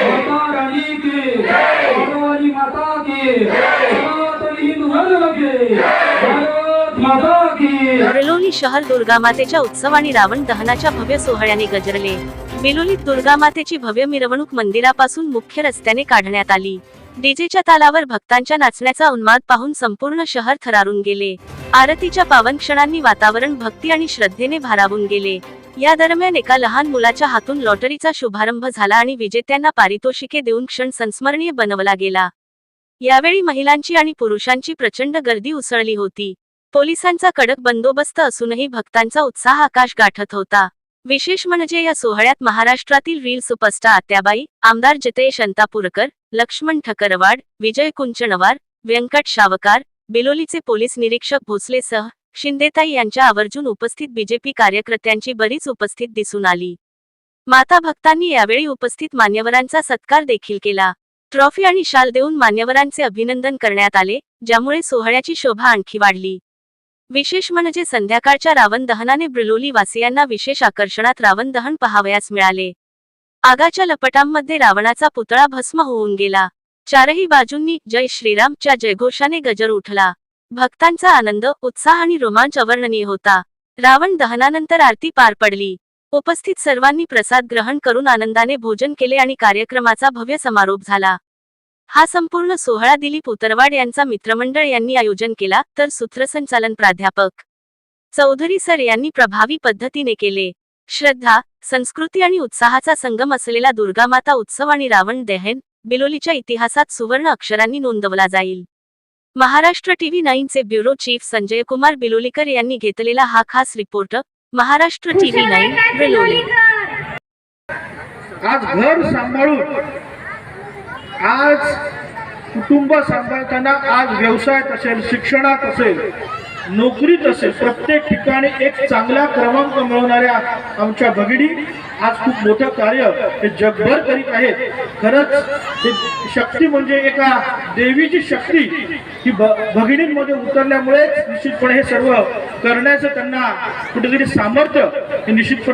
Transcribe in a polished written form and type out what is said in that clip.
माता रानी की भगवानी माता की सनातन हिंदू धर्म की भारत माता की। बिलोली शहर दुर्गामातेच्या उत्सव आणि रावण दहनाच्या भव्य सोहळ्याने गजरले। बिलोलीत दुर्गामातेची भव्य मिरवणूक मंदिरापासून मुख्य रस्त्याने काढण्यात आली। डीजेच्या तालावर भक्तांच्या नाचण्याचा उन्माद पाहून संपूर्ण शहर थरारून गेले। आरतीच्या पावन क्षणांनी वातावरण भक्ती आणि श्रद्धेने भारावून गेले। या दरम्यान एका लहान मुलाच्या हातून लॉटरीचा शुभारंभ झाला आणि विजेत्यांना पारितोषिके देऊन क्षण संस्मरणीय बनवला गेला। यावेळी महिलांची आणि पुरुषांची प्रचंड गर्दी उसळली होती। पोलिसांचा कडक बंदोबस्त असूनही भक्तांचा उत्साह आकाश गाठत होता। विशेष म्हणजे या सोहळ्यात महाराष्ट्रातील रील सुपरस्टार आत्याबाई, आमदार जितेश अंतापूरकर, लक्ष्मण ठकरवाड, विजय कुंचणवार, व्यंकट शावकार, बिलोलीचे पोलीस निरीक्षक भोसलेसह शिंदेताई यांच्या आवर्जून उपस्थित बीजेपी कार्यकर्त्यांची बरीच उपस्थित दिसून आली। माता भक्तांनी यावेळी उपस्थित मान्यवरांचा सत्कार देखील केला। ट्रॉफी आणि शाल देऊन मान्यवरांचे अभिनंदन करण्यात आले, ज्यामुळे सोहळ्याची शोभा आणखी वाढली। विशेष म्हणजे संध्याकाळच्या रावण दहनाने बिलोली वासियांना विशेष आकर्षणात रावण दहन पाहावयास मिळाले। आगाच्या लपटांमध्ये रावणाचा पुतळा भस्म होऊन गेला। चारही बाजूंनी जय श्रीरामच्या जयघोषाने गजर उठला। भक्तांचा आनंद, उत्साह आणि रोमांच अवर्णनीय होता। रावण दहनानंतर आरती पार पडली। उपस्थित सर्वांनी प्रसाद ग्रहण करून आनंदाने भोजन केले आणि कार्यक्रमाचा भव्य समारोप झाला। हा संपूर्ण सोहळा दिलीप उतरवाड यांचा मित्रमंडळ यांनी आयोजन केला, तर सूत्रसंचालन प्राध्यापक चौधरी सर यांनी प्रभावी पद्धतीने केले। श्रद्धा, संस्कृती आणि उत्साहाचा संगम असलेला दुर्गामाता उत्सव आणि रावण दहन बिलोलीच्या इतिहासात सुवर्ण अक्षरांनी नोंदवला जाईल। महाराष्ट्र टीव्ही 9 चे ब्युरो चीफ संजय कुमार बिलोलीकर यांनी घेतलेला हा खास रिपोर्ट। महाराष्ट्र टीव्ही 9 बिलोली। आज घर सांभाळून, आज कुटुंब सांभाळताना, आज व्यवसायात असेल, शिक्षणात असेल, नोकरीत असेल, प्रत्येक ठिकाणी एक चांगला क्रमांक मिळवणाऱ्या आमच्या भगिनी आज खूप मोठं कार्य हे जगभर करीत आहेत। खरंच हे शक्ती म्हणजे एका देवीची शक्ती ही भगिनींमध्ये उतरल्यामुळे निश्चितपणे हे सर्व करण्याचं त्यांना कुठेतरी सामर्थ्य हे निश्चितपणे